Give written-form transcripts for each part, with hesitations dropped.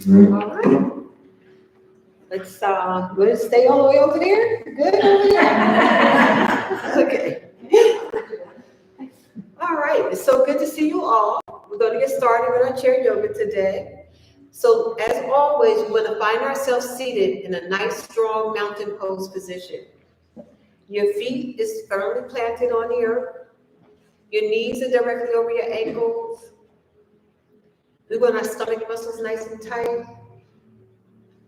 All right. Let's stay all the way over there. Good over there. Okay. All right. It's so good to see you all. We're going to get started with our chair yoga today. So as always, we're going to find ourselves seated in a nice, strong mountain pose position. Your feet is firmly planted on the earth. Your knees are directly over your ankles. We want our stomach muscles nice and tight.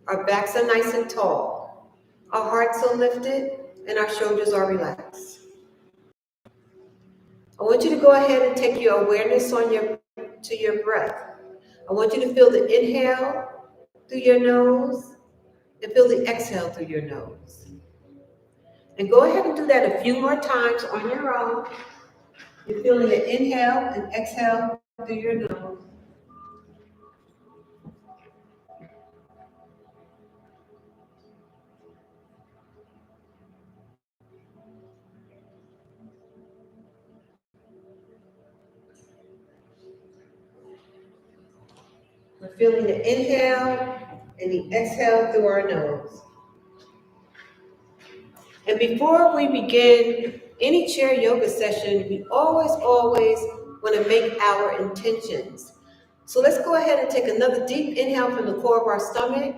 Our backs are nice and tall. Our hearts are lifted and our shoulders are relaxed. I want you to go ahead and take your awareness to your breath. I want you to feel the inhale through your nose and feel the exhale through your nose. And go ahead and do that a few more times on your own. You're feeling the inhale and exhale through your nose. We're feeling the inhale and the exhale through our nose. And before we begin any chair yoga session, we always want to make our intentions. So let's go ahead and take another deep inhale from the core of our stomach.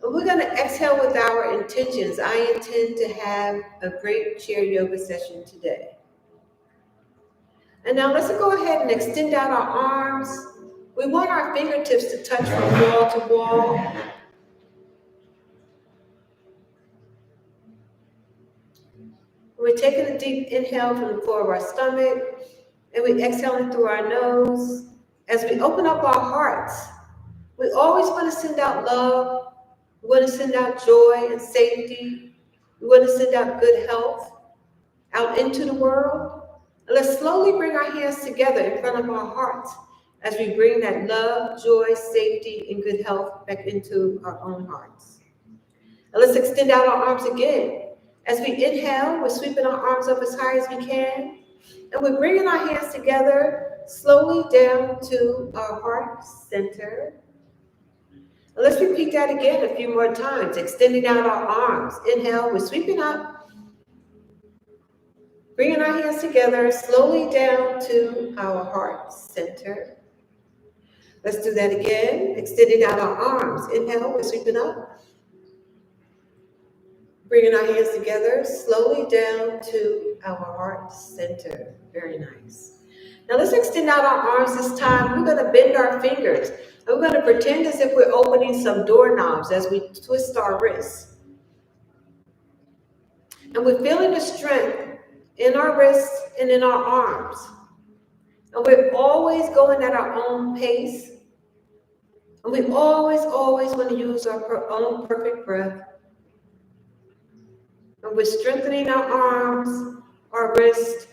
And we're going to exhale with our intentions. I intend to have a great chair yoga session today. And now let's go ahead and extend out our arms. We want our fingertips to touch from wall to wall. We're taking a deep inhale from the core of our stomach, and we exhale it through our nose. As we open up our hearts, we always want to send out love. We want to send out joy and safety. We want to send out good health out into the world. And let's slowly bring our hands together in front of our hearts as we bring that love, joy, safety, and good health back into our own hearts. And let's extend out our arms again. As we inhale, we're sweeping our arms up as high as we can. And we're bringing our hands together slowly down to our heart center. And let's repeat that again a few more times, extending out our arms. Inhale, we're sweeping up. Bringing our hands together slowly down to our heart center. Let's do that again, extending out our arms. Inhale, we're sweeping up. Bringing our hands together, slowly down to our heart center. Very nice. Now let's extend out our arms this time. We're going to bend our fingers. And we're going to pretend as if we're opening some doorknobs as we twist our wrists. And we're feeling the strength in our wrists and in our arms. And we're always going at our own pace. And we always want to use our own perfect breath. And we're strengthening our arms, our wrist.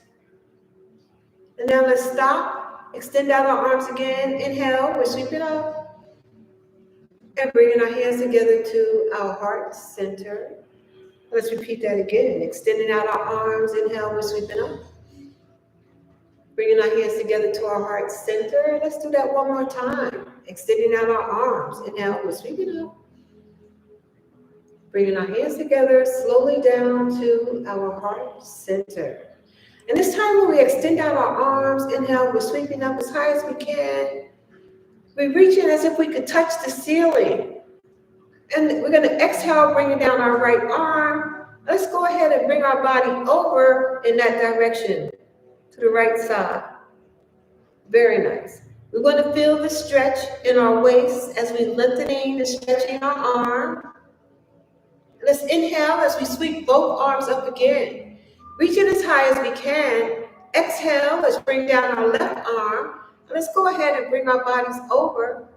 And now let's stop. Extend out our arms again. Inhale, we're sweeping up. And bringing our hands together to our heart center. Let's repeat that again. Extending out our arms. Inhale, we're sweeping up. Bringing our hands together to our heart center. Let's do that one more time. Extending out our arms. Inhale, we're sweeping up. Bringing our hands together, slowly down to our heart center. And this time when we extend out our arms, inhale, we're sweeping up as high as we can. We're reaching as if we could touch the ceiling. And we're going to exhale, bringing down our right arm. Let's go ahead and bring our body over in that direction to the right side. Very nice. We're going to feel the stretch in our waist as we're lengthening and stretching our arm. Let's inhale as we sweep both arms up again. Reaching as high as we can. Exhale, let's bring down our left arm. Let's go ahead and bring our bodies over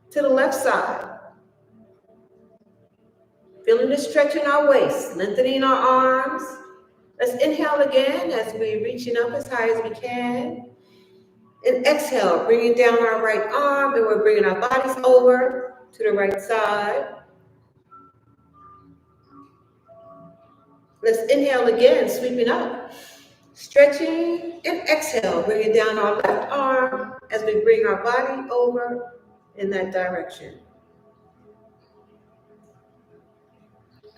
to the left side. Feeling the stretch in our waist, lengthening our arms. Let's inhale again as we're reaching up as high as we can. And exhale, bringing down our right arm, and we're bringing our bodies over to the right side. Let's inhale again, sweeping up, stretching, and exhale, bringing down our left arm as we bring our body over in that direction.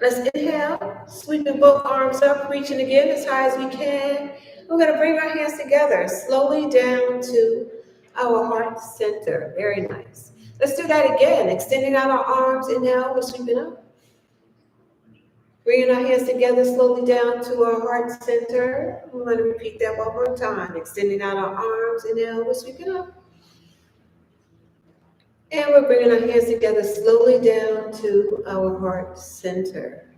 Let's inhale, sweeping both arms up, reaching again as high as we can. We're going to bring our hands together, slowly down to our heart center. Very nice. Let's do that again, extending out our arms. Inhale, we're sweeping up. Bringing our hands together, slowly down to our heart center. We're going to repeat that one more time, extending out our arms. Inhale, we're sweeping up. And we're bringing our hands together, slowly down to our heart center.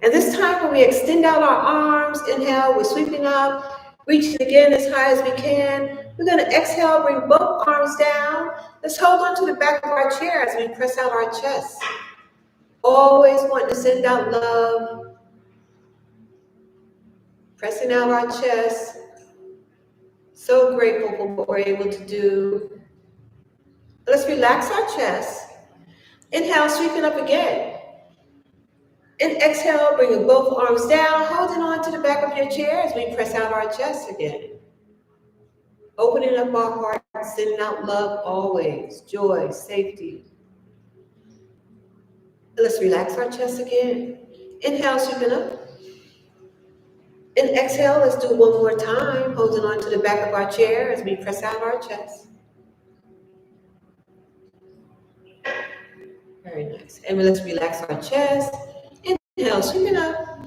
And this time when we extend out our arms, inhale, we're sweeping up, reaching again as high as we can. We're going to exhale, bring both arms down. Let's hold on to the back of our chair as we press out our chest. Always want to send out love. Pressing out our chest. So grateful for what we're able to do. Let's relax our chest. Inhale, sweeping up again. And exhale, bringing both arms down, holding on to the back of your chair as we press out our chest again. Opening up our heart, sending out love always, joy, safety. Let's relax our chest again. Inhale, sweeping up. And exhale, let's do one more time, holding on to the back of our chair as we press out our chest. Very nice. And let's relax our chest. Inhale, sweeping up.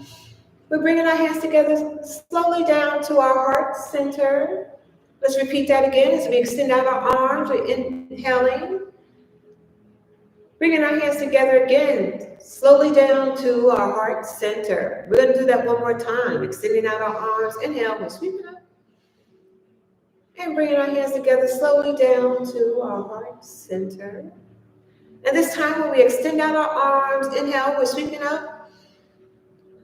We're bringing our hands together slowly down to our heart center. Let's repeat that again as we extend out our arms. We're inhaling. Bringing our hands together again, slowly down to our heart center. We're going to do that one more time, extending out our arms. Inhale, we're sweeping up. And bringing our hands together slowly down to our heart center. And this time when we extend out our arms, inhale, we're sweeping up.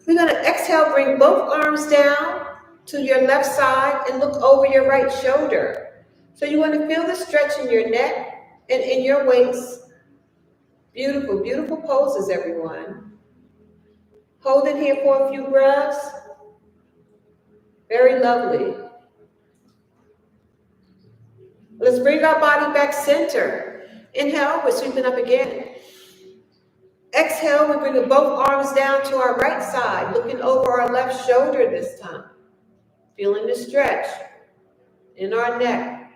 We're going to exhale, bring both arms down to your left side and look over your right shoulder. So you want to feel the stretch in your neck and in your waist. Beautiful, beautiful poses, everyone. Hold it here for a few breaths. Very lovely. Let's bring our body back center. Inhale, we're sweeping up again. Exhale, we're bringing both arms down to our right side, looking over our left shoulder this time. Feeling the stretch in our neck.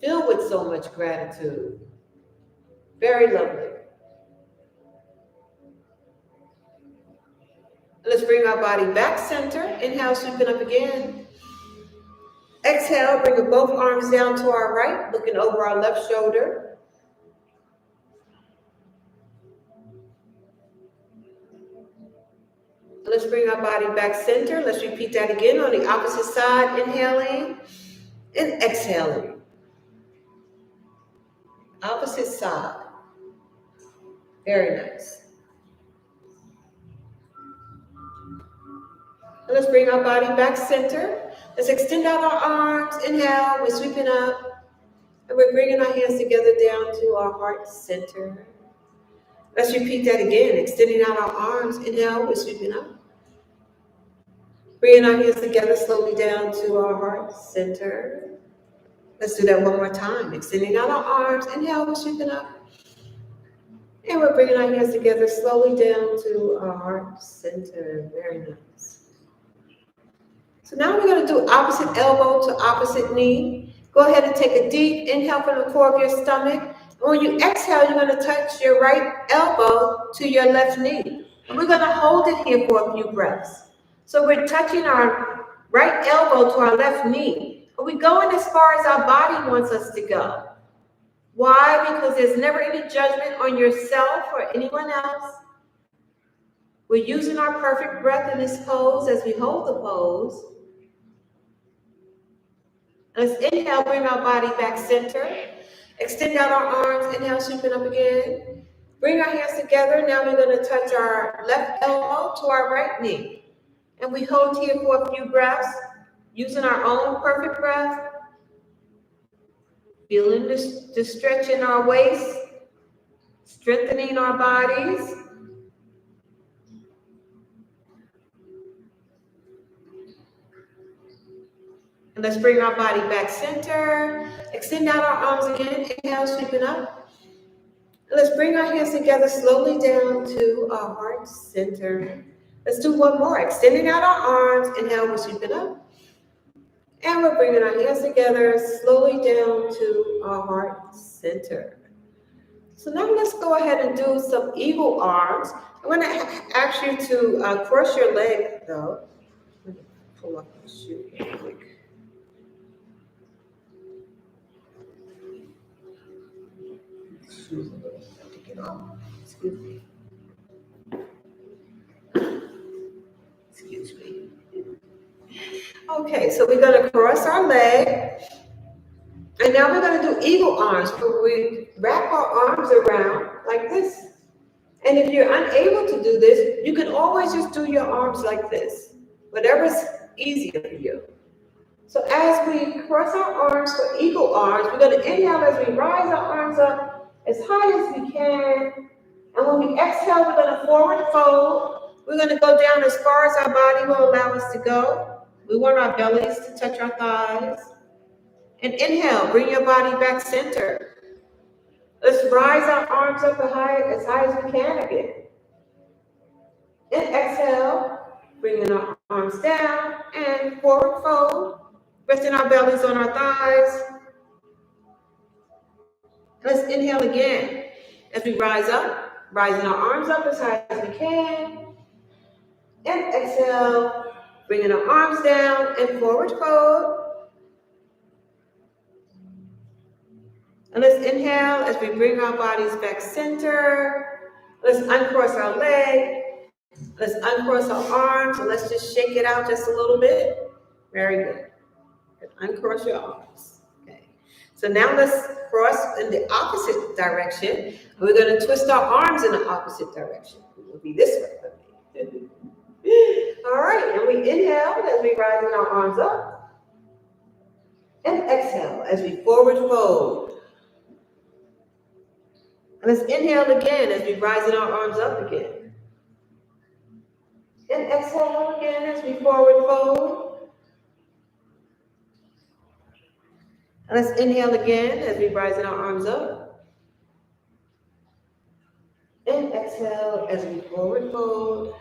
Filled with so much gratitude. Very lovely. Let's bring our body back center. Inhale, sweeping up again. Exhale, bringing both arms down to our right, looking over our left shoulder. Let's bring our body back center. Let's repeat that again on the opposite side. Inhaling and exhaling. Opposite side. Very nice. Let's bring our body back center. Let's extend out our arms. Inhale, we're sweeping up. And we're bringing our hands together down to our heart center. Let's repeat that again. Extending out our arms. Inhale, we're sweeping up. Bringing our hands together slowly down to our heart center. Let's do that one more time. Extending out our arms. Inhale, we're sweeping up. And we're bringing our hands together slowly down to our heart center. Very nice. So now we're going to do opposite elbow to opposite knee. Go ahead and take a deep inhale from the core of your stomach. And when you exhale, you're going to touch your right elbow to your left knee. And we're going to hold it here for a few breaths. So we're touching our right elbow to our left knee. And we're going as far as our body wants us to go. Why? Because there's never any judgment on yourself or anyone else. We're using our perfect breath in this pose as we hold the pose. Let's inhale, bring our body back center. Extend out our arms. Inhale, sweeping up again. Bring our hands together. Now we're going to touch our left elbow to our right knee. And we hold here for a few breaths, using our own perfect breath. Feeling the stretch in our waist, strengthening our bodies. Let's bring our body back center. Extend out our arms again. Inhale, sweeping up. Let's bring our hands together slowly down to our heart center. Let's do one more. Extending out our arms. Inhale, we're sweeping up. And we're bringing our hands together slowly down to our heart center. So now let's go ahead and do some eagle arms. I'm going to ask you to cross your leg, though. Let me pull up the shoe real quick. Shoes a little hard to get off. Excuse me. Excuse me. Okay, so we're going to cross our leg. And now we're going to do eagle arms, where we wrap our arms around like this. And if you're unable to do this, you can always just do your arms like this, whatever's easier for you. So as we cross our arms for eagle arms, we're going to inhale as we rise our arms up as high as we can. And when we exhale, we're going to forward fold. We're going to go down as far as our body will allow us to go. We want our bellies to touch our thighs. And inhale, bring your body back center. Let's rise our arms up as high as we can again. And exhale, bringing our arms down and forward fold. Resting our bellies on our thighs. Let's inhale again as we rise up, rising our arms up as high as we can. And exhale, bringing our arms down and forward fold. And let's inhale as we bring our bodies back center. Let's uncross our leg. Let's uncross our arms. And let's just shake it out just a little bit. Very good. Uncross your arms. Okay. So now let's cross in the opposite direction. And we're going to twist our arms in the opposite direction. It will be this way. All right. And we inhale as we rise our arms up. And exhale as we forward fold. And let's inhale again as we rise our arms up again. And exhale again as we forward fold. And let's inhale again as we rise our arms up. And exhale as we forward fold.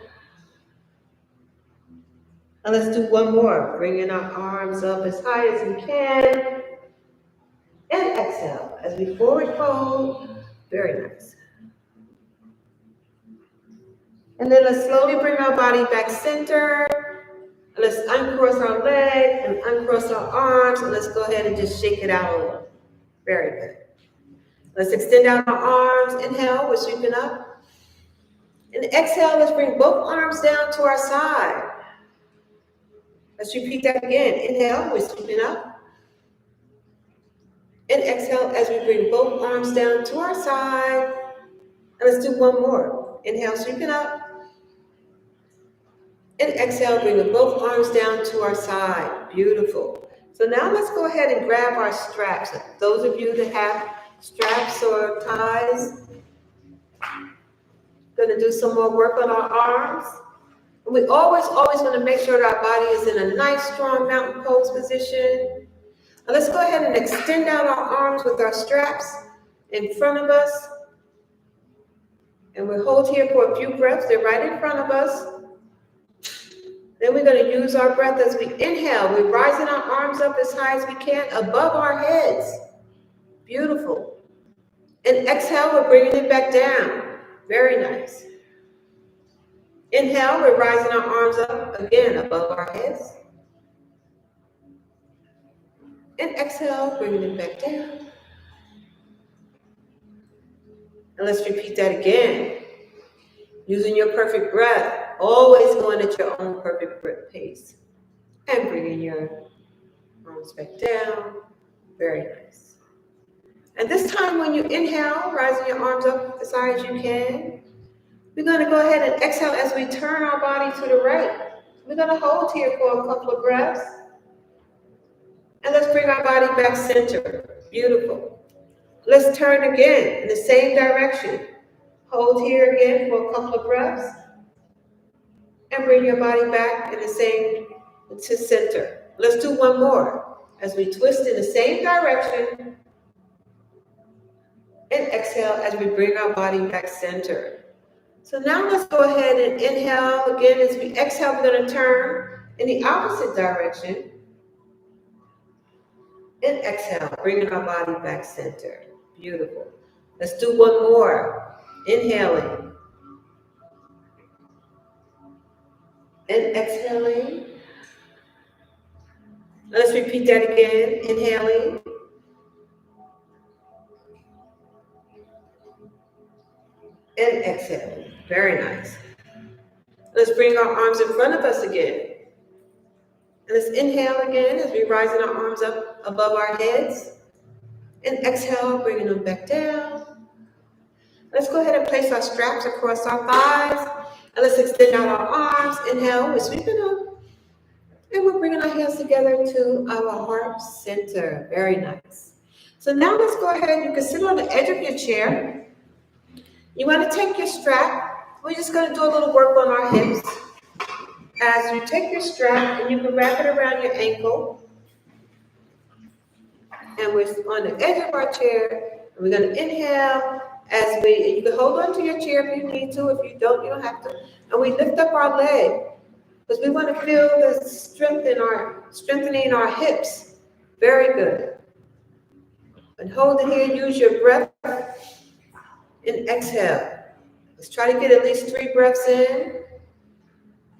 And let's do one more, bringing our arms up as high as we can. And exhale as we forward fold. Very nice. And then let's slowly bring our body back center. And let's uncross our leg and uncross our arms. And let's go ahead and just shake it out a little. Very good. Let's extend out our arms. Inhale, we're sweeping up. And exhale, let's bring both arms down to our side. Let's repeat that again. Inhale, we're sweeping up. And exhale as we bring both arms down to our side. And let's do one more. Inhale, sweeping up. And exhale, bringing both arms down to our side. Beautiful. So now let's go ahead and grab our straps. Those of you that have straps or ties, going to do some more work on our arms. And we always want to make sure that our body is in a nice, strong mountain pose position. Now let's go ahead and extend out our arms with our straps in front of us. And we'll hold here for a few breaths. They're right in front of us. Then we're going to use our breath as we inhale. We're rising our arms up as high as we can above our heads. Beautiful. And exhale, we're bringing it back down. Very nice. Inhale, we're rising our arms up again above our heads. And exhale, bringing it back down. And let's repeat that again. Using your perfect breath, always going at your own perfect breath pace. And bringing your arms back down. Very nice. And this time when you inhale, rising your arms up as high as you can, we're going to go ahead and exhale as we turn our body to the right. We're going to hold here for a couple of breaths. And let's bring our body back center. Beautiful. Let's turn again in the same direction. Hold here again for a couple of breaths. And bring your body back in the same to center. Let's do one more. as we twist in the same direction. And exhale as we bring our body back center. So now let's go ahead and inhale again. As we exhale, we're going to turn in the opposite direction. And exhale, bringing our body back center. Beautiful. Let's do one more. Inhaling. And exhaling. Let's repeat that again. Inhaling. And exhaling. Very nice. Let's bring our arms in front of us again. And let's inhale again as we rise our arms up above our heads. And exhale, bringing them back down. Let's go ahead and place our straps across our thighs. And let's extend out our arms. Inhale, we're sweeping up. And we're bringing our hands together to our heart center. Very nice. So now let's go ahead. You can sit on the edge of your chair. You want to take your strap. We're just going to do a little work on our hips. As you take your strap and you can wrap it around your ankle. And we're on the edge of our chair. And we're going to inhale as you can hold on to your chair if you need to. If you don't, you don't have to. And we lift up our leg because we want to feel the strengthening our hips. Very good. And hold it here. Use your breath. And exhale. Let's try to get at least 3 breaths in.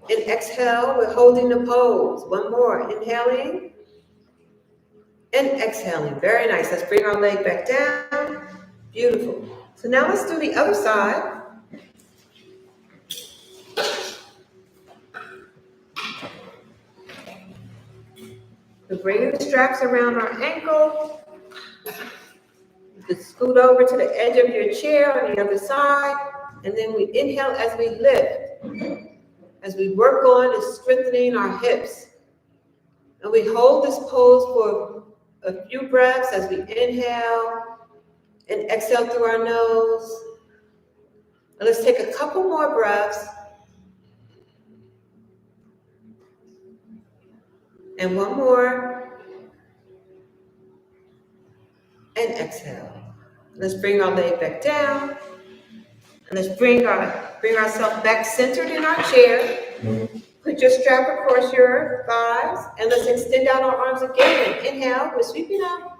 And exhale, we're holding the pose. One more, inhaling and exhaling. Very nice. Let's bring our leg back down. Beautiful. So now let's do the other side. We're bringing the straps around our ankle. You can scoot over to the edge of your chair on the other side. And then we inhale as we lift. As we work on is strengthening our hips. And we hold this pose for a few breaths as we inhale and exhale through our nose. And let's take a couple more breaths. And one more. And exhale. Let's bring our leg back down. And let's bring ourselves back centered in our chair. Put your strap across your thighs. And let's extend out our arms again. Inhale, we're sweeping up.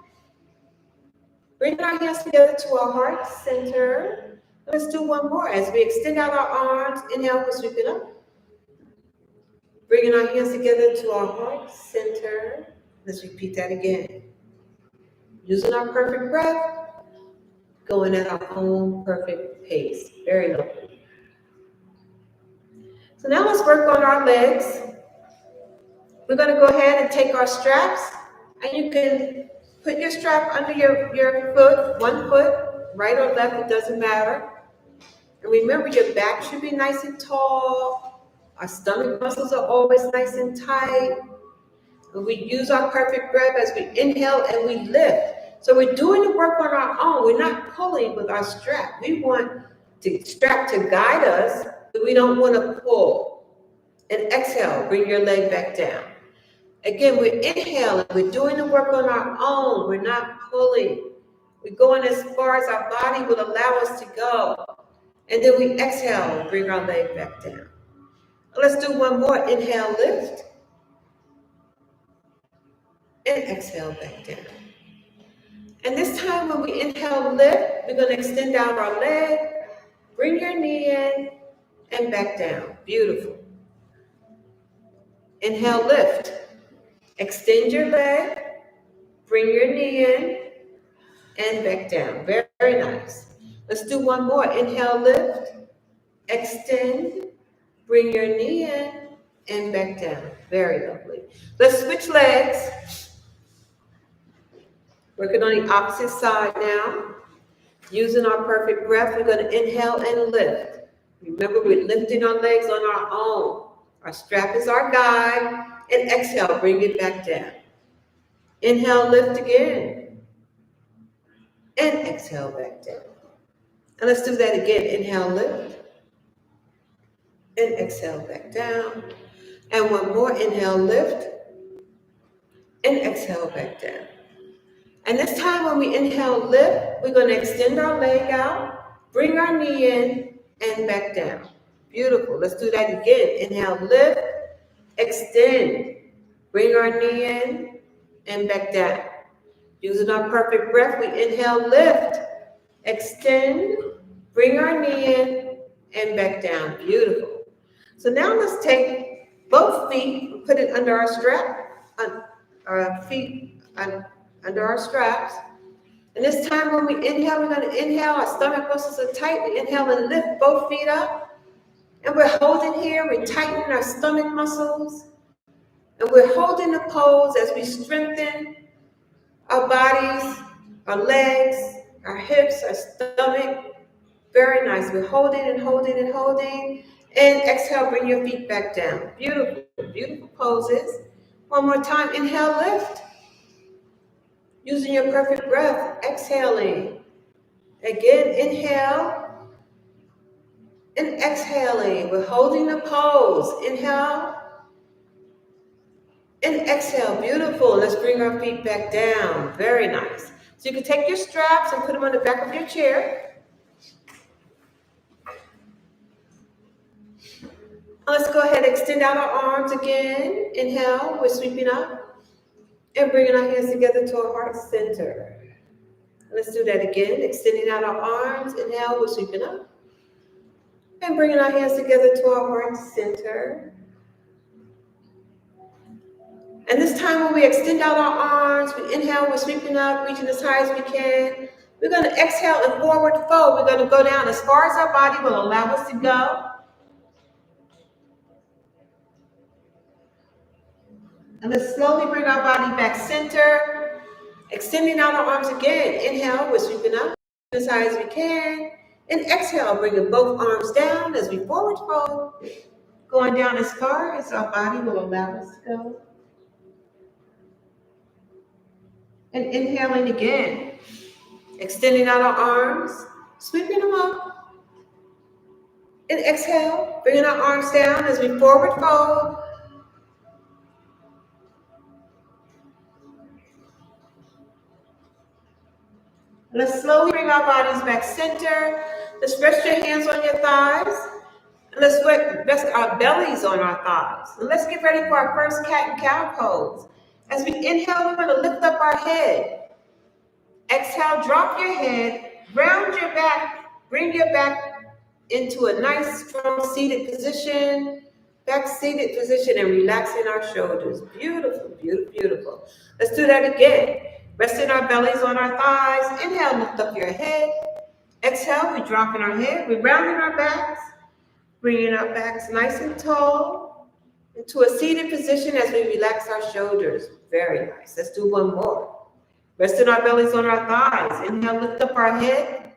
Bring our hands together to our heart center. Let's do one more. As we extend out our arms, inhale, we're sweeping up. Bringing our hands together to our heart center. Let's repeat that again. Using our perfect breath. Going at our own perfect pace. Very lovely. So now let's work on our legs. We're going to go ahead and take our straps. And you can put your strap under your foot, one foot, right or left, it doesn't matter. And remember, your back should be nice and tall. Our stomach muscles are always nice and tight. And we use our perfect breath as we inhale and we lift. So we're doing the work on our own. We're not pulling with our strap. We want the strap to guide us, but we don't want to pull. And exhale, bring your leg back down. Again, we're inhaling. We're doing the work on our own. We're not pulling. We're going as far as our body will allow us to go. And then we exhale and bring our leg back down. Let's do one more. Inhale, lift. And exhale back down. And this time when we inhale, lift, we're going to extend out our leg. Bring your knee in and back down. Beautiful. Inhale, lift. Extend your leg. Bring your knee in and back down. Very, very nice. Let's do one more. Inhale, lift. Extend. Bring your knee in and back down. Very lovely. Let's switch legs. Working on the opposite side now. Using our perfect breath, we're going to inhale and lift. Remember, we're lifting our legs on our own. Our strap is our guide. And exhale, bring it back down. Inhale, lift again. And exhale back down. And let's do that again. Inhale, lift. And exhale back down. And one more. Inhale, lift. and exhale back down. And this time when we inhale, lift, we're going to extend our leg out, bring our knee in, and back down. Beautiful. Let's do that again. Inhale, lift, extend, bring our knee in, and back down. Using our perfect breath, we inhale, lift, extend, bring our knee in, and back down. Beautiful. So now let's take both feet, put it under our strap, our feet under our straps. And this time when we inhale, we're going to inhale, our stomach muscles are tight. We inhale and lift both feet up. And we're holding here, we're tightening our stomach muscles. And we're holding the pose as we strengthen our bodies, our legs, our hips, our stomach. Very nice. We're holding and holding and holding. And exhale, bring your feet back down. Beautiful, beautiful poses. One more time, inhale, lift. Using your perfect breath, exhaling. Again, inhale and exhaling. We're holding the pose. Inhale and exhale. Beautiful. Let's bring our feet back down. Very nice. So you can take your straps and put them on the back of your chair. Let's go ahead and extend out our arms again. Inhale, we're sweeping up and bringing our hands together to our heart center. Let's do that again. Extending out our arms. Inhale, we're sweeping up and bringing our hands together to our heart center. And this time when we extend out our arms, we inhale, we're sweeping up, reaching as high as we can. We're going to exhale and forward fold. We're going to go down as far as our body will allow us to go. And let's slowly bring our body back center. Extending out our arms again. Inhale, we're sweeping up as high as we can. And exhale, bringing both arms down as we forward fold. Going down as far as our body will allow us to go. And inhaling again. Extending out our arms, sweeping them up. And exhale, bringing our arms down as we forward fold. Let's slowly bring our bodies back center. Let's rest your hands on your thighs. And let's rest our bellies on our thighs. And let's get ready for our first cat and cow pose. As we inhale, we're going to lift up our head. Exhale, drop your head, round your back, bring your back into a nice, strong seated position. Back seated position and relaxing our shoulders. Beautiful, beautiful, beautiful. Let's do that again. Resting our bellies on our thighs. Inhale, lift up your head. Exhale, we're dropping our head. We're rounding our backs. Bringing our backs nice and tall into a seated position as we relax our shoulders. Very nice. Let's do one more. Resting our bellies on our thighs. Inhale, lift up our head.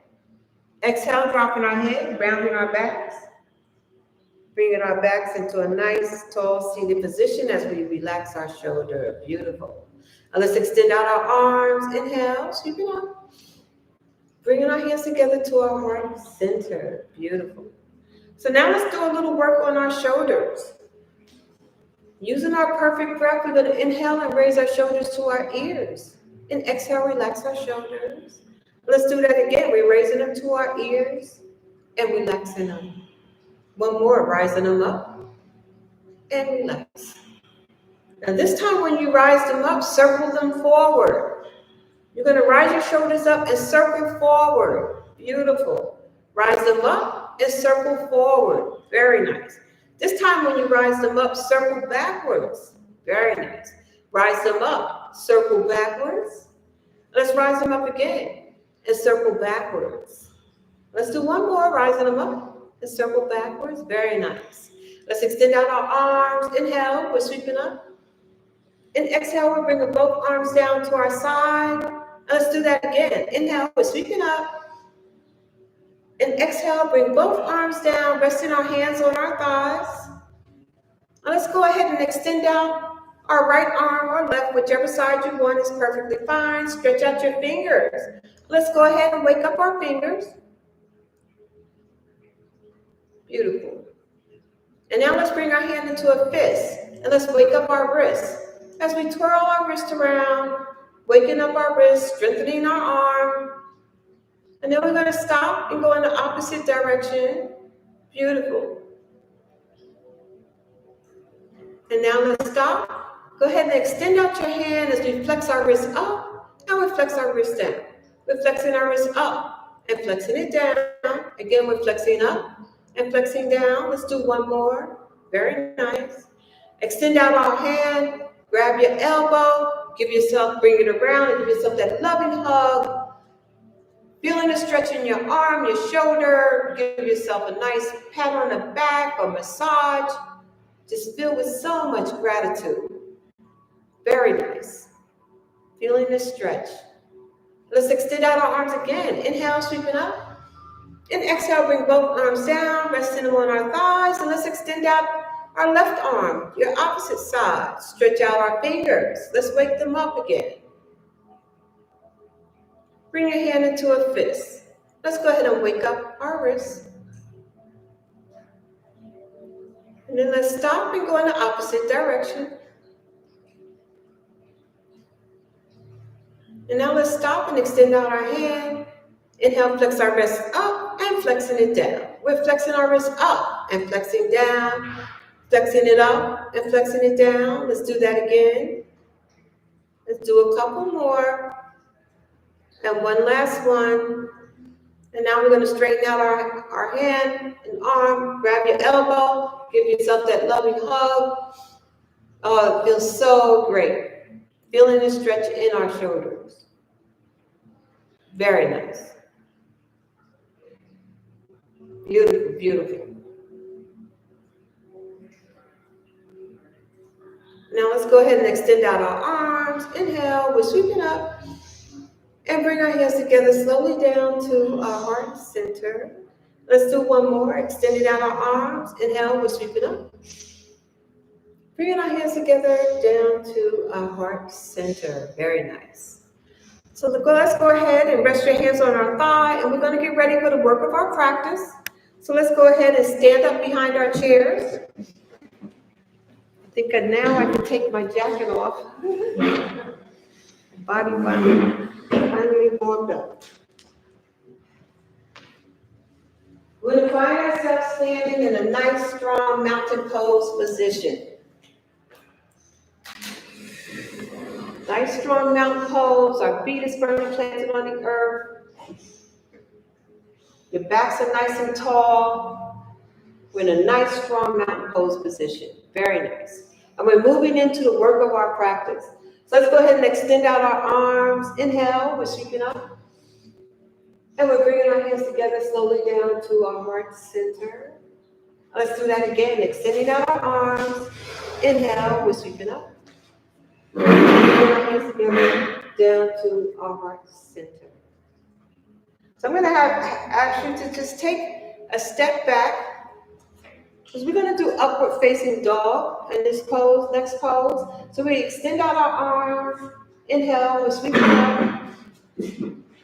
Exhale, dropping our head, rounding our backs. Bringing our backs into a nice, tall, seated position as we relax our shoulder. Beautiful. Now let's extend out our arms. Inhale, sweeping up. Bringing our hands together to our heart center. Beautiful. So now let's do a little work on our shoulders. Using our perfect breath, we're going to inhale and raise our shoulders to our ears. And exhale, relax our shoulders. Let's do that again. We're raising them to our ears and relaxing them. One more, rising them up and relax. Now this time when you rise them up, circle them forward. You're going to rise your shoulders up and circle forward. Beautiful. Rise them up and circle forward. Very nice. This time when you rise them up, circle backwards. Very nice. Rise them up, circle backwards. Let's rise them up again and circle backwards. Let's do one more, rising them up and circle backwards. Very nice. Let's extend out our arms. Inhale, we're sweeping up. And exhale, we're bringing both arms down to our side. And let's do that again. Inhale, we're sweeping up. And exhale, bring both arms down, resting our hands on our thighs. Now let's go ahead and extend out our right arm or left, whichever side you want is perfectly fine. Stretch out your fingers. Let's go ahead and wake up our fingers. Beautiful. And now let's bring our hand into a fist. And let's wake up our wrists. as we twirl our wrist around, waking up our wrist, strengthening our arm. And then we're going to stop and go in the opposite direction. Beautiful. And now let's stop. Go ahead and extend out your hand as we flex our wrist up and we flex our wrist down. We're flexing our wrist up and flexing it down. Again, we're flexing up and flexing down. Let's do one more. Very nice. Extend out our hand, grab your elbow, bring it around and give yourself that loving hug. Feeling a stretch in your arm, your shoulder, give yourself a nice pat on the back or massage. Just filled with so much gratitude. Very nice. Feeling the stretch. Let's extend out our arms again. Inhale, sweeping up. And exhale, bring both arms down, resting them on our thighs. And let's extend out our left arm, your opposite side. Stretch out our fingers. Let's wake them up again. Bring your hand into a fist. Let's go ahead and wake up our wrist. And then let's stop and go in the opposite direction. And now let's stop and extend out our hand. Inhale, flex our wrist up and flexing it down. We're flexing our wrist up and flexing down. Flexing it up and flexing it down. Let's do that again. Let's do a couple more. And one last one. And now we're going to straighten out our hand and arm. Grab your elbow. Give yourself that loving hug. Oh, it feels so great. Feeling the stretch in our shoulders. Very nice. Beautiful, beautiful. Now let's go ahead and extend out our arms. Inhale, we're sweeping up. And bring our hands together slowly down to our heart center. Let's do one more. Extending out our arms. Inhale, we're sweeping up. Bringing our hands together down to our heart center. Very nice. So let's go ahead and rest your hands on our thigh. And we're going to get ready for the work of our practice. So let's go ahead and stand up behind our chairs. I think now I can take my jacket off. Body finally warmed up. We're going to find ourselves standing in a nice, strong mountain pose position. Nice, strong mountain pose. Our feet is firmly planted on the earth. Your backs are nice and tall. We're in a nice, strong mountain pose position. Very nice. And we're moving into the work of our practice. So let's go ahead and extend out our arms. Inhale, we're sweeping up. And we're bringing our hands together slowly down to our heart center. Let's do that again. Extending out our arms. Inhale, we're sweeping up. Bringing our hands together down to our heart center. So I'm going to ask you to just take a step back. Because we're going to do upward facing dog in this pose, next pose. So we extend out our arms. Inhale, we're sweeping up.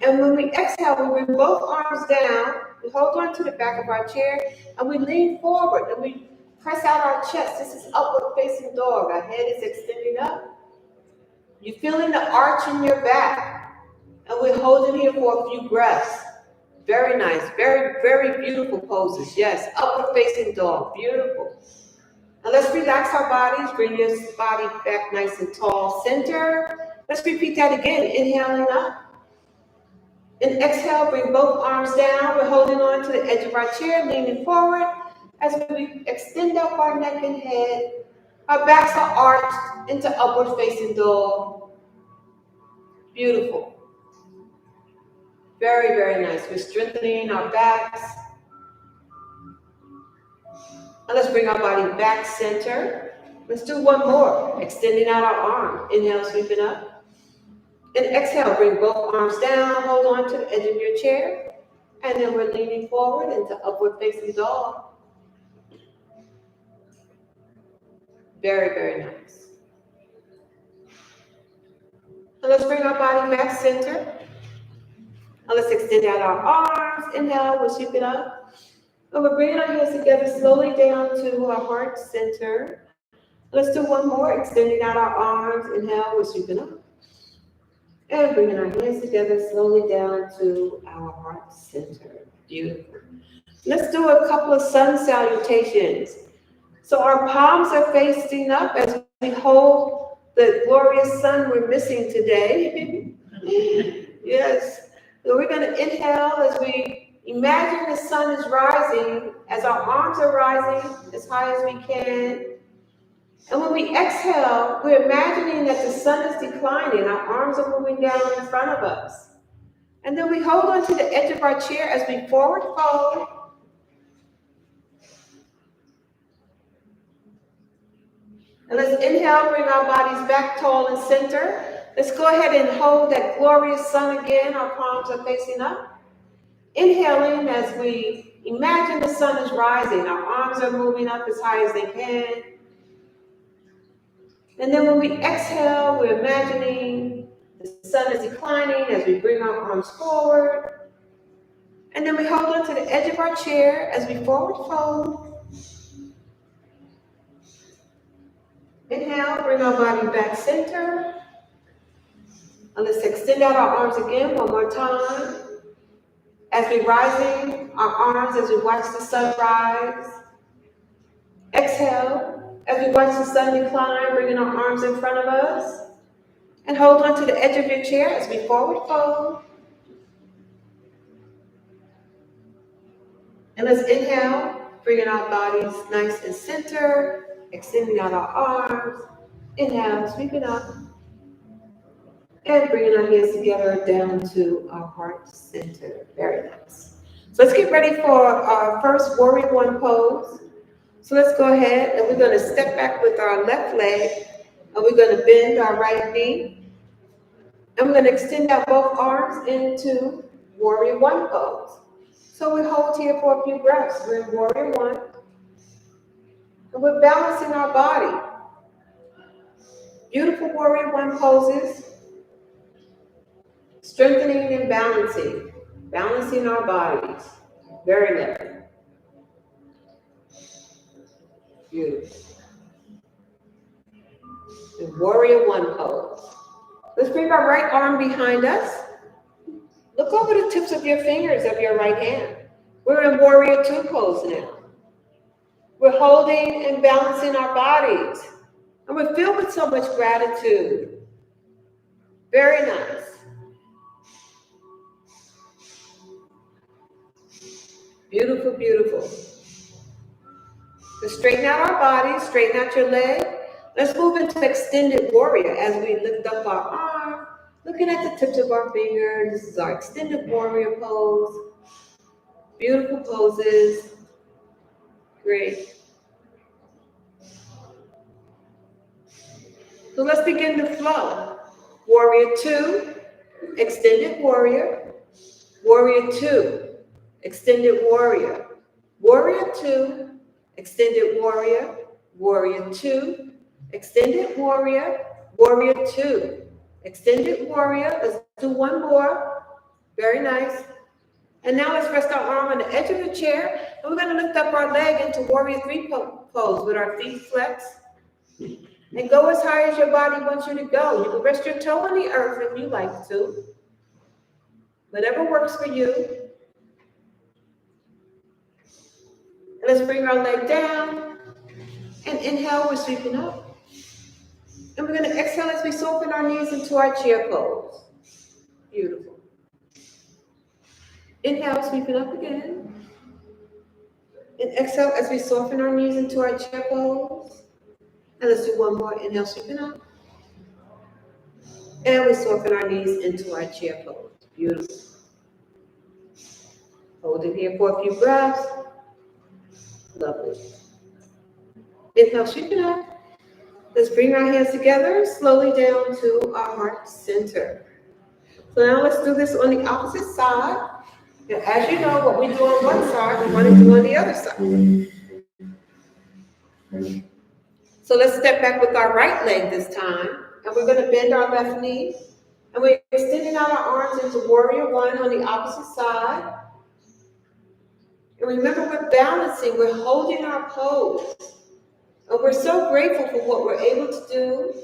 And when we exhale, we bring both arms down. We hold on to the back of our chair. And we lean forward. And we press out our chest. This is upward facing dog. Our head is extending up. You're feeling the arch in your back. And we're holding here for a few breaths. Very nice. Very, very beautiful poses. Yes. Upward facing dog. Beautiful. And let's relax our bodies. Bring your body back nice and tall. Center. Let's repeat that again. Inhaling up. And exhale. Bring both arms down. We're holding on to the edge of our chair. Leaning forward. As we extend up our neck and head. Our backs are arched into upward facing dog. Beautiful. Very, very nice. We're strengthening our backs. And let's bring our body back center. Let's do one more. Extending out our arm. Inhale, sweeping up. And exhale, bring both arms down. Hold on to the edge of your chair. And then we're leaning forward into upward facing dog. Very, very nice. And let's bring our body back center. And let's extend out our arms. Inhale, we'll sweep it up. And we're bringing our hands together slowly down to our heart center. Let's do one more, extending out our arms. Inhale, we're sweeping up. And bringing our hands together slowly down to our heart center. Beautiful. Let's do a couple of sun salutations. So our palms are facing up as we hold the glorious sun we're missing today. Yes. So we're going to inhale as we imagine the sun is rising, as our arms are rising as high as we can. And when we exhale, we're imagining that the sun is declining. Our arms are moving down in front of us. And then we hold on to the edge of our chair as we forward fold. And let's inhale, bring our bodies back tall and center. Let's go ahead and hold that glorious sun again. Our palms are facing up. Inhaling as we imagine the sun is rising. Our arms are moving up as high as they can. And then when we exhale, we're imagining the sun is declining as we bring our arms forward. And then we hold on to the edge of our chair as we forward fold. Inhale, bring our body back center. And let's extend out our arms again one more time. As we rising our arms as we watch the sun rise. Exhale, as we watch the sun decline, bringing our arms in front of us. And hold on to the edge of your chair as we forward fold. And let's inhale, bringing our bodies nice and center, extending out our arms. Inhale, sweeping up. And bringing our hands together down to our heart center. Very nice. So let's get ready for our first Warrior One pose. So let's go ahead and we're going to step back with our left leg. And we're going to bend our right knee. And we're going to extend out both arms into Warrior One pose. So we hold here for a few breaths. We're in Warrior One. And we're balancing our body. Beautiful Warrior One poses. Strengthening and balancing. Balancing our bodies. Very lovely. Beautiful. The Warrior One pose. Let's bring our right arm behind us. Look over the tips of your fingers of your right hand. We're in Warrior Two pose now. We're holding and balancing our bodies. And we're filled with so much gratitude. Very nice. Beautiful, beautiful. Let's straighten out our bodies, straighten out your leg. Let's move into extended warrior as we lift up our arm, looking at the tips of our fingers. This is our extended warrior pose. Beautiful poses. Great. So let's begin to flow. Warrior Two, extended warrior. Warrior Two, extended warrior. Warrior Two, extended warrior. Warrior Two, extended warrior. Warrior Two, extended warrior. Let's do one more. Very nice. And now let's rest our arm on the edge of the chair. And we're going to lift up our leg into Warrior Three pose with our feet flexed. And go as high as your body wants you to go. You can rest your toe on the earth if you like to. Whatever works for you. And let's bring our leg down. And inhale, we're sweeping up. And we're going to exhale as we soften our knees into our chair pose. Beautiful. Inhale, sweeping up again. And exhale as we soften our knees into our chair pose. And let's do one more. Inhale, sweeping up. And we soften our knees into our chair pose. Beautiful. Hold it here for a few breaths. Lovely. Inhale, sweeping up. Let's bring our hands together, slowly down to our heart center. So now let's do this on the opposite side. And as you know, what we do on one side, we want to do on the other side. So let's step back with our right leg this time. And we're going to bend our left knee. And we're extending out our arms into Warrior One on the opposite side. And remember, we're balancing. We're holding our pose And we're so grateful for what we're able to do.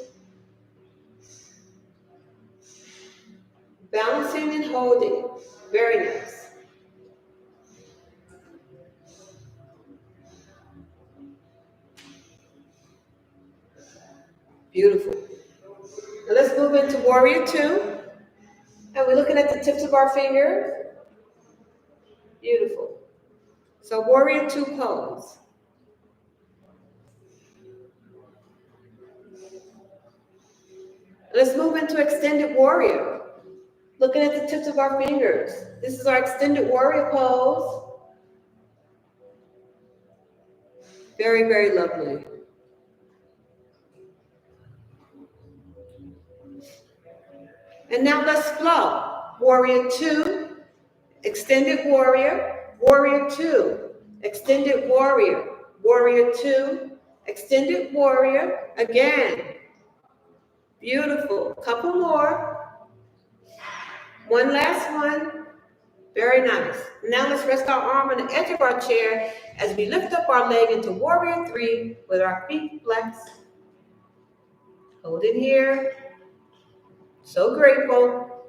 Balancing and holding. Very nice. Beautiful. Now let's move into Warrior Two. And we're looking at the tips of our fingers. Beautiful. So Warrior Two pose. Let's move into Extended Warrior. Looking at the tips of our fingers. This is our Extended Warrior pose. Very, very lovely. And now let's flow. Warrior Two, Extended Warrior, Warrior Two, Extended Warrior, Warrior Two, Extended Warrior. Again. Beautiful. Couple more. One last one. Very nice. Now let's rest our arm on the edge of our chair as we lift up our leg into Warrior Three with our feet flexed. Hold it here. So grateful.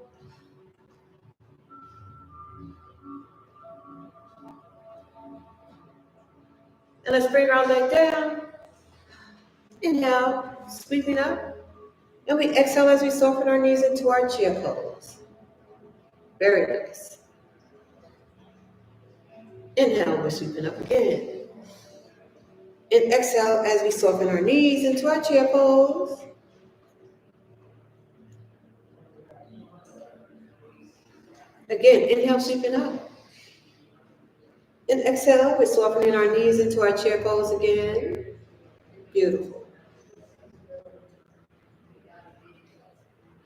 And let's bring our leg down. Inhale, sweeping up. And we exhale as we soften our knees into our chair pose. Very nice. Inhale, we're sweeping up again. And exhale as we soften our knees into our chair pose. Again, inhale, sweeping up. And exhale, we're softening our knees into our chair pose again. Beautiful.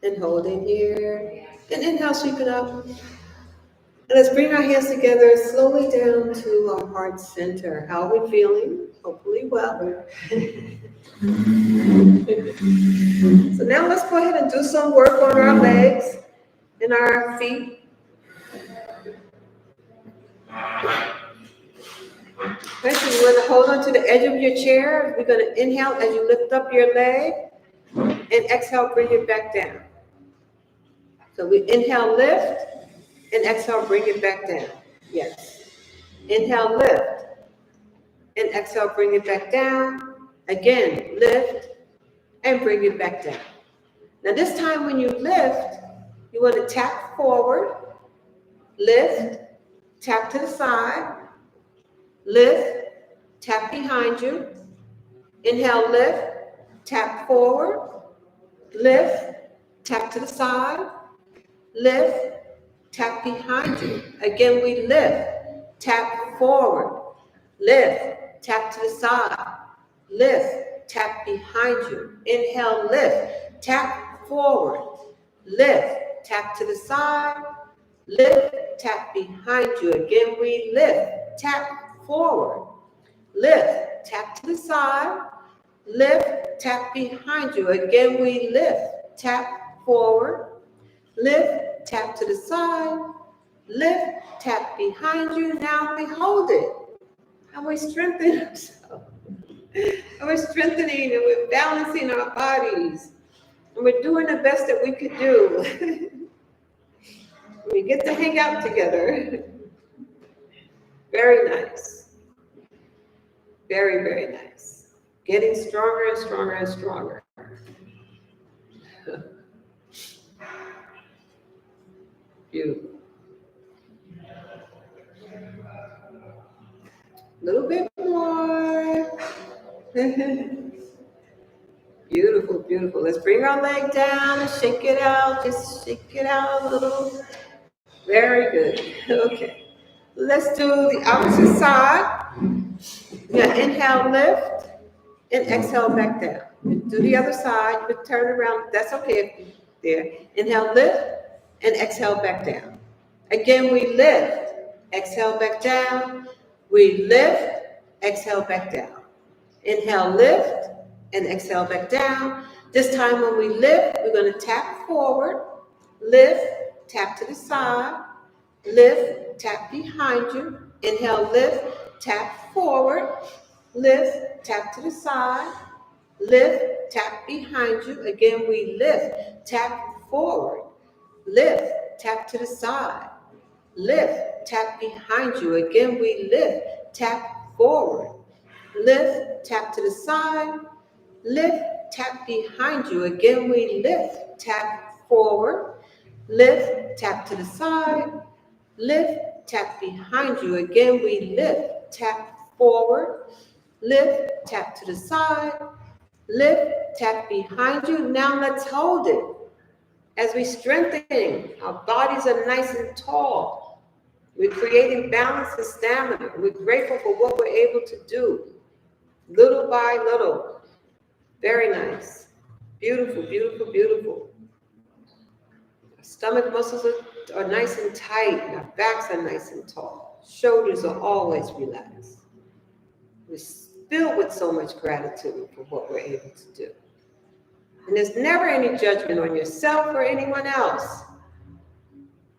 And holding here. And inhale, sweeping up. And let's bring our hands together slowly down to our heart center. How are we feeling? Hopefully well. So now let's go ahead and do some work on our legs and our feet. Okay, so you want to hold on to the edge of your chair. We're going to inhale as you lift up your leg and exhale, bring it back down. So we inhale, lift, and exhale, bring it back down. Yes. Inhale, lift, and exhale, bring it back down. Again, lift, and bring it back down. Now this time when you lift, you want to tap forward, lift, tap to the side, lift, tap behind you. Inhale, lift, tap forward, lift, tap to the side, lift, tap behind you. Again, we lift, tap forward, lift, tap to the side, lift, tap behind you. Inhale, lift, tap forward, lift, tap to the side, lift, tap behind you. Again, we lift, tap forward, lift, tap to the side, lift, tap behind you. Again, we lift, tap forward, lift, tap to the side, lift, tap behind you. Now we hold it. And we strengthen ourselves. And we're strengthening and we're balancing our bodies. And we're doing the best that we could do. We get to hang out together. Very nice. Very, very nice. Getting stronger and stronger and stronger. Beautiful. A little bit more. Beautiful, beautiful. Let's bring our leg down and shake it out. Just shake it out a little. Very good. Okay. Let's do the opposite side. Yeah, inhale, lift, and exhale back down. Do the other side, but turn around. That's okay. There. Inhale, lift, and exhale back down. Again, we lift, exhale back down. We lift, exhale back down. Inhale, lift, and exhale back down. This time when we lift, we're going to tap forward, lift, tap to the side, lift, tap behind you. Inhale, lift, tap forward, lift, tap to the side, lift, tap behind you. Again, we lift, tap forward, lift, tap to the side, lift, tap behind you. Again, we lift, tap forward, lift, tap to the side, lift, tap behind you. Again, we lift, tap forward, lift, tap to the side, lift, tap behind you. Again, we lift, tap forward, lift, tap to the side, lift, tap behind you. Now let's hold it. As we strengthen, our bodies are nice and tall. We're creating balance and stamina. We're grateful for what we're able to do, little by little. Very nice. Beautiful, beautiful, beautiful. Our stomach muscles are nice and tight. Our backs are nice and tall. Shoulders are always relaxed. We're filled with so much gratitude for what we're able to do. And there's never any judgment on yourself or anyone else.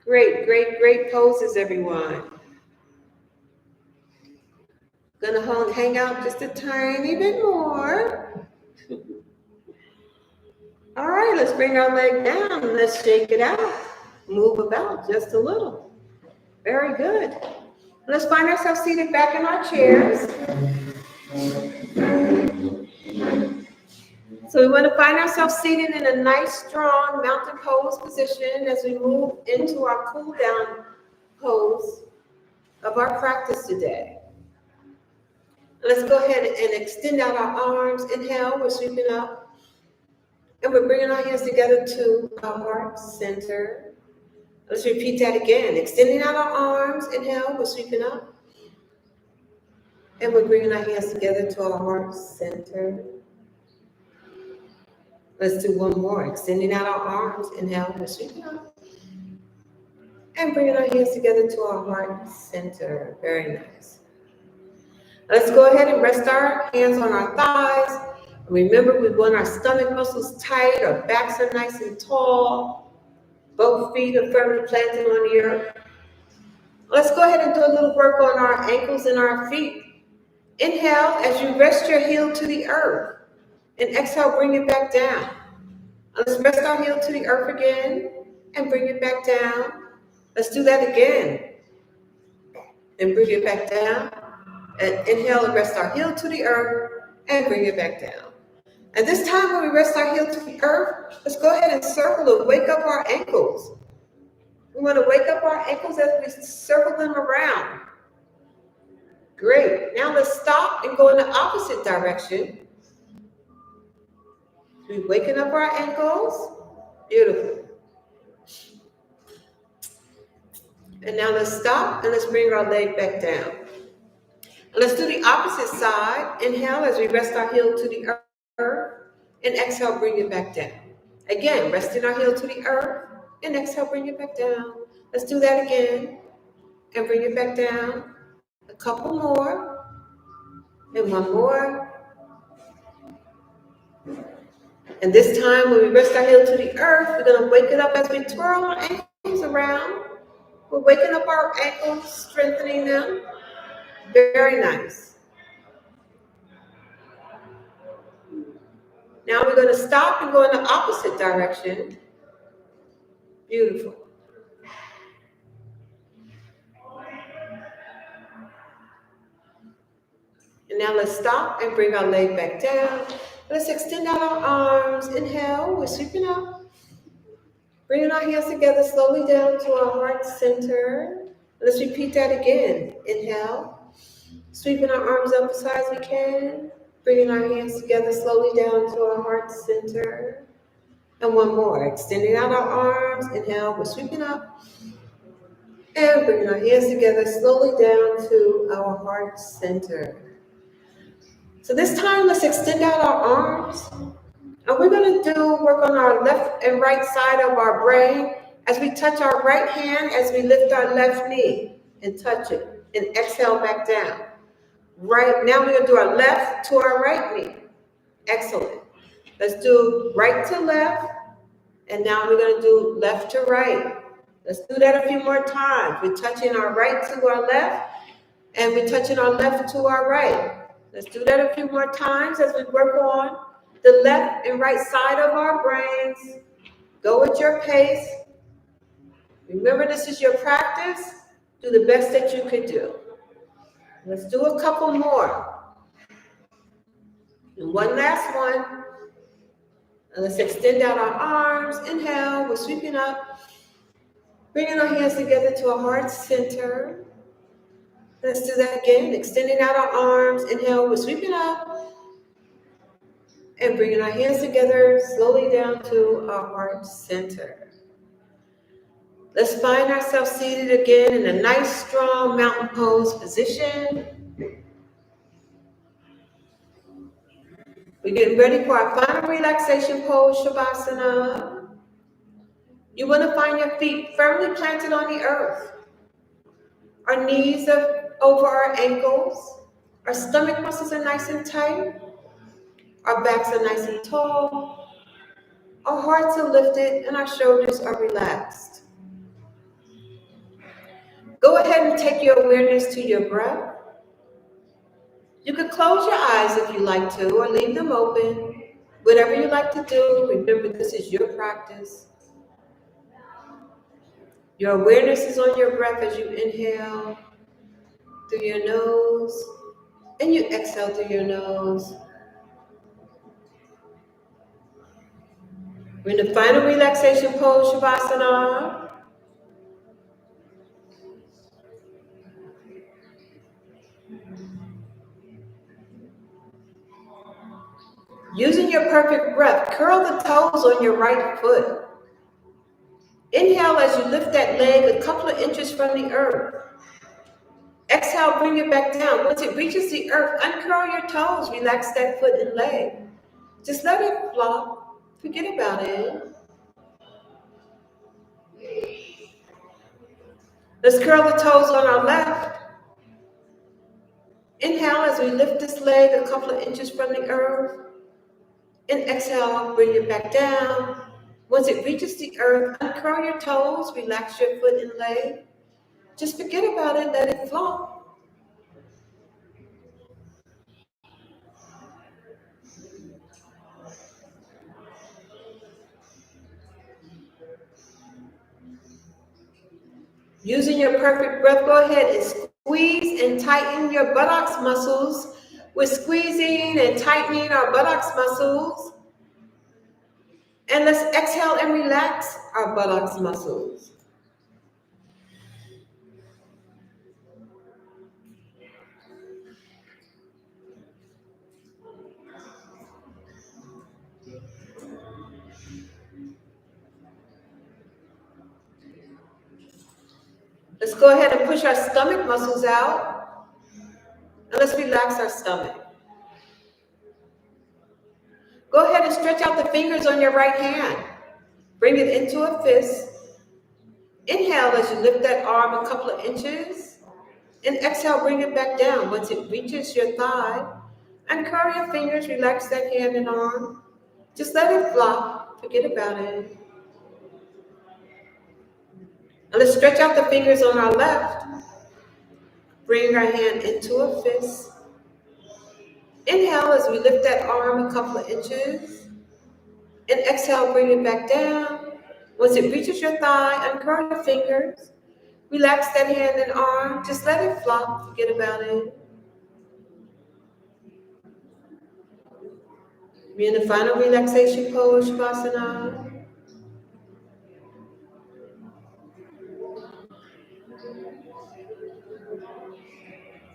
Great, great, great poses, everyone. Gonna hang out just a tiny bit more. All right, let's bring our leg down. Let's shake it out. Move about just a little. Very good. Let's find ourselves seated back in our chairs. So we want to find ourselves seated in a nice, strong mountain pose position as we move into our cool down pose of our practice today. Let's go ahead and extend out our arms. Inhale, we're sweeping up. And we're bringing our hands together to our heart center. Let's repeat that again. Extending out our arms. Inhale, we're sweeping up. And we're bringing our hands together to our heart center. Let's do one more. Extending out our arms. Inhale, we're sweeping up. And bringing our hands together to our heart center. Very nice. Let's go ahead and rest our hands on our thighs. Remember, we want our stomach muscles tight. Our backs are nice and tall. Both feet are firmly planted on the earth. Let's go ahead and do a little work on our ankles and our feet. Inhale as you rest your heel to the earth. And exhale, bring it back down. Let's rest our heel to the earth again and bring it back down. Let's do that again. And bring it back down. And inhale and rest our heel to the earth and bring it back down. And this time when we rest our heel to the earth, let's go ahead and circle and wake up our ankles. We want to wake up our ankles as we circle them around. Great. Now let's stop and go in the opposite direction. We're waking up our ankles. Beautiful. And now let's stop and let's bring our leg back down. And let's do the opposite side. Inhale as we rest our heel to the earth. And exhale, bring it back down. Again, resting our heel to the earth. And exhale, bring it back down. Let's do that again. And bring it back down. A couple more. And one more. And this time, when we rest our heel to the earth, we're going to wake it up as we twirl our ankles around. We're waking up our ankles, strengthening them. Very nice. Now we're going to stop and go in the opposite direction. Beautiful. And now let's stop and bring our leg back down. Let's extend out our arms. Inhale, we're sweeping up. Bringing our hands together slowly down to our heart center. Let's repeat that again. Inhale, sweeping our arms up as high as we can. Bringing our hands together slowly down to our heart center. And one more. Extending out our arms. Inhale, we're sweeping up. And bringing our hands together slowly down to our heart center. So this time, let's extend out our arms. And we're going to do work on our left and right side of our brain as we touch our right hand as we lift our left knee and touch it and exhale back down. Right now we're going to do our left to our right knee. Excellent. Let's do right to left. And now we're going to do left to right. Let's do that a few more times. We're touching our right to our left and we're touching our left to our right. Let's do that a few more times as we work on the left and right side of our brains. Go at your pace. Remember, this is your practice. Do the best that you could do. Let's do a couple more. And one last one. And let's extend out our arms. Inhale, we're sweeping up. Bringing our hands together to our heart center. Let's do that again. Extending out our arms. Inhale, we're sweeping up. And bringing our hands together slowly down to our heart center. Let's find ourselves seated again in a nice, strong mountain pose position. We're getting ready for our final relaxation pose, Shavasana. You want to find your feet firmly planted on the earth. Our knees are over our ankles. Our stomach muscles are nice and tight. Our backs are nice and tall. Our hearts are lifted and our shoulders are relaxed. Go ahead and take your awareness to your breath. You could close your eyes if you like to, or leave them open. Whatever you like to do, remember this is your practice. Your awareness is on your breath as you inhale through your nose, and you exhale through your nose. We're in the final relaxation pose, Shavasana. Using your perfect breath, curl the toes on your right foot. Inhale as you lift that leg a couple of inches from the earth. Exhale, bring it back down. Once it reaches the earth, uncurl your toes, relax that foot and leg. Just let it flop. Forget about it. Let's curl the toes on our left. Inhale as we lift this leg a couple of inches from the earth. And exhale, bring it back down. Once it reaches the earth, uncurl your toes, relax your foot and leg. Just forget about it, let it flop. Using your perfect breath, go ahead and squeeze and tighten your buttocks muscles. We're squeezing and tightening our buttocks muscles. And let's exhale and relax our buttocks muscles. Let's go ahead and push our stomach muscles out. And let's relax our stomach. Go ahead and stretch out the fingers on your right hand. Bring it into a fist. Inhale as you lift that arm a couple of inches. And exhale, bring it back down. Once it reaches your thigh, uncurl your fingers, relax that hand and arm. Just let it flop. Forget about it. And let's stretch out the fingers on our left. Bring our hand into a fist. Inhale as we lift that arm a couple of inches. And exhale, bring it back down. Once it reaches your thigh, uncurl your fingers. Relax that hand and arm. Just let it flop. Forget about it. We're in the final relaxation pose, Shavasana.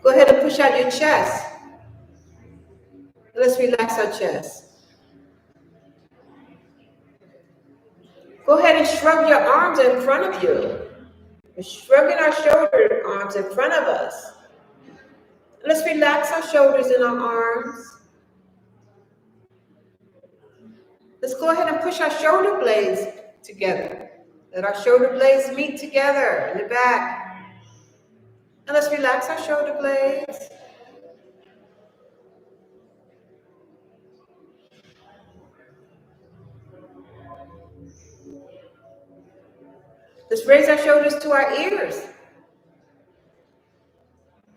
Go ahead and push out your chest. Let's relax our chest. Go ahead and shrug your arms in front of you. We're shrugging our shoulder arms in front of us. Let's relax our shoulders and our arms. Let's go ahead and push our shoulder blades together. Let our shoulder blades meet together in the back. And let's relax our shoulder blades. Let's raise our shoulders to our ears.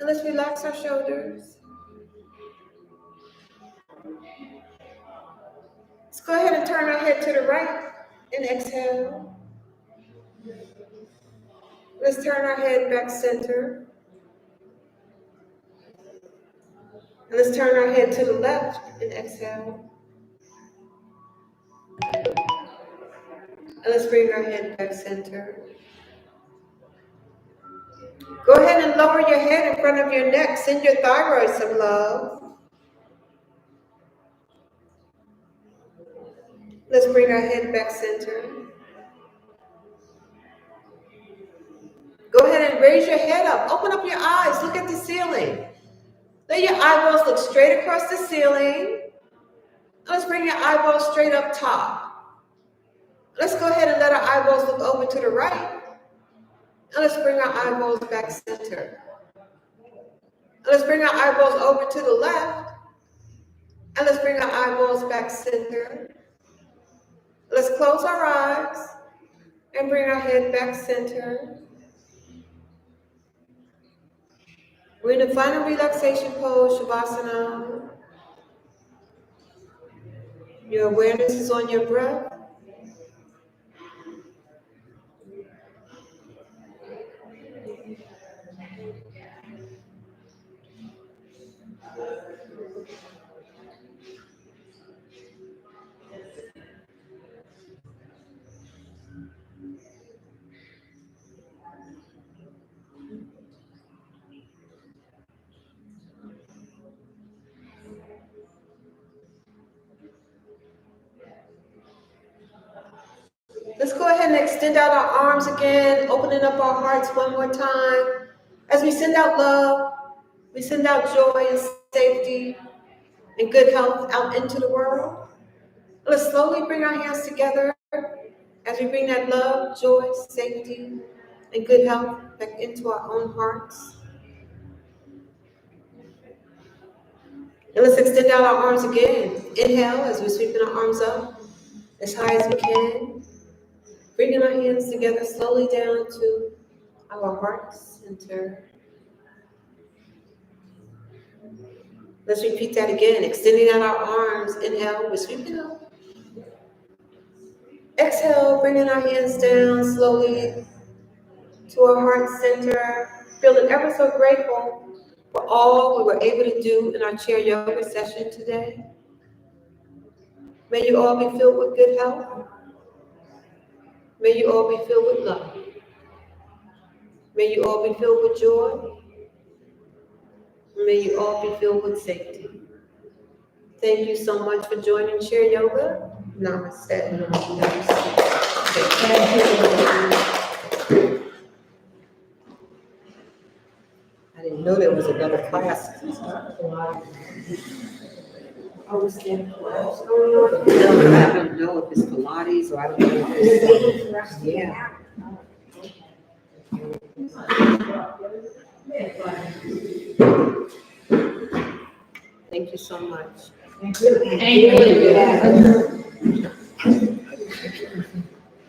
And let's relax our shoulders. go ahead and turn our head to the right and exhale. Let's turn our head back center. And let's turn our head to the left and exhale. And let's bring our head back center. Go ahead and lower your head in front of your neck. Send your thyroid some love. Let's bring our head back center. Go ahead and raise your head up. Open up your eyes. Look at the ceiling. Let your eyeballs look straight across the ceiling. Let's bring your eyeballs straight up top. Let's go ahead and let our eyeballs look over to the right. And let's bring our eyeballs back center. And let's bring our eyeballs over to the left. And let's bring our eyeballs back center. Let's close our eyes and bring our head back center. We're in the final relaxation pose, Shavasana. Your awareness is on your breath. Let's go ahead and extend out our arms again, opening up our hearts one more time. As we send out love, we send out joy and safety and good health out into the world. Let's slowly bring our hands together as we bring that love, joy, safety, and good health back into our own hearts. And let's extend out our arms again. Inhale as we're sweeping our arms up as high as we can. Bringing our hands together slowly down to our heart center. Let's repeat that again. Extending out our arms. Inhale, we're sweeping up. Exhale, bringing our hands down slowly to our heart center. Feeling ever so grateful for all we were able to do in our chair yoga session today. May you all be filled with good health. May you all be filled with love. May you all be filled with joy. May you all be filled with safety. Thank you so much for joining Chair Yoga. Namaste. I didn't know there was another class. Oh, is there a class going on? No, I don't know if it's Pilates or I don't know if it's, yeah. Thank you so much. Thank you.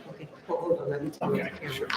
Okay, hold on, let me turn the camera.